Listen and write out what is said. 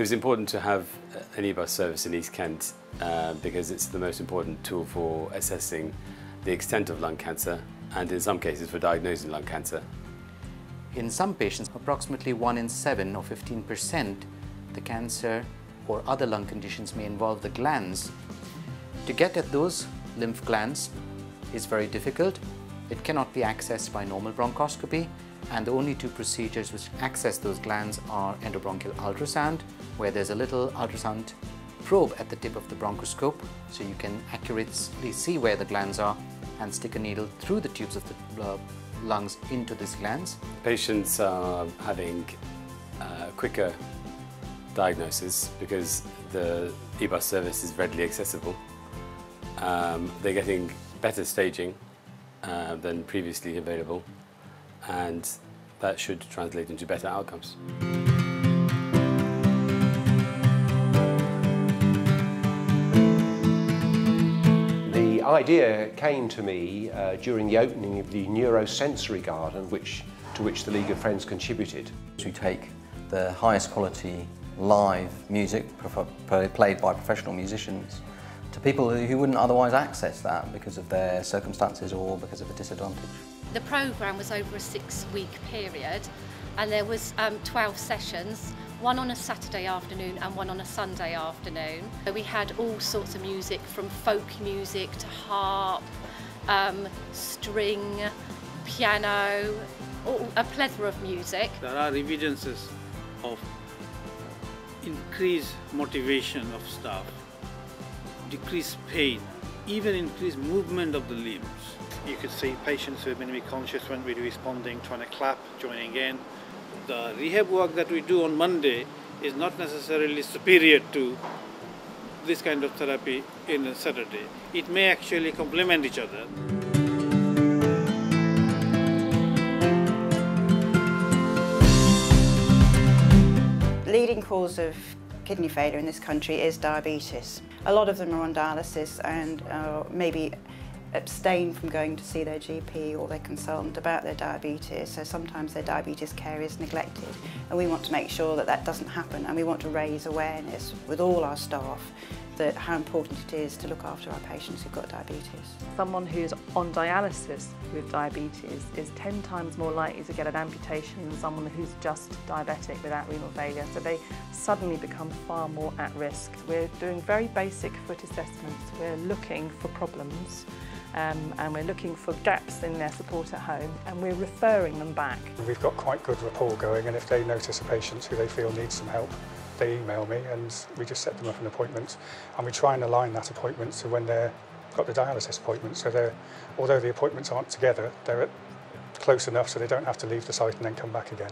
was important to have an EBUS service in East Kent because it's the most important tool for assessing the extent of lung cancer and in some cases for diagnosing lung cancer. In some patients, approximately 1 in 7 or 15%, the cancer or other lung conditions may involve the glands. To get at those lymph glands is very difficult. It cannot be accessed by normal bronchoscopy, and the only two procedures which access those glands are endobronchial ultrasound, where there's a little ultrasound probe at the tip of the bronchoscope, so you can accurately see where the glands are and stick a needle through the tubes of the lungs into these glands. Patients are having quicker diagnosis because the EBUS service is readily accessible. They're getting better staging than previously available, and that should translate into better outcomes. The idea came to me during the opening of the neurosensory garden, to which the League of Friends contributed. We take the highest quality live music played by professional musicians to people who wouldn't otherwise access that because of their circumstances or because of a disadvantage. The programme was over a 6-week period, and there was 12 sessions, one on a Saturday afternoon and one on a Sunday afternoon. We had all sorts of music, from folk music to harp, string, piano, a plethora of music. There are evidences of increased motivation of staff, decreased pain, even increased movement of the limbs. You could see patients who have been really conscious, weren't really responding, trying to clap, joining in. The rehab work that we do on Monday is not necessarily superior to this kind of therapy in a Saturday. It may actually complement each other. The leading cause of kidney failure in this country is diabetes. A lot of them are on dialysis and maybe abstain from going to see their GP or their consultant about their diabetes, so sometimes their diabetes care is neglected, and we want to make sure that that doesn't happen, and we want to raise awareness with all our staff that how important it is to look after our patients who've got diabetes. Someone who's on dialysis with diabetes is 10 times more likely to get an amputation than someone who's just diabetic without renal failure, so they suddenly become far more at risk. We're doing very basic foot assessments. We're looking for problems and we're looking for gaps in their support at home, and we're referring them back. We've got quite good rapport going, and if they notice a patient who they feel needs some help, they email me and we just set them up an appointment, and we try and align that appointment to when they've got the dialysis appointment, so although the appointments aren't together, they're close enough so they don't have to leave the site and then come back again.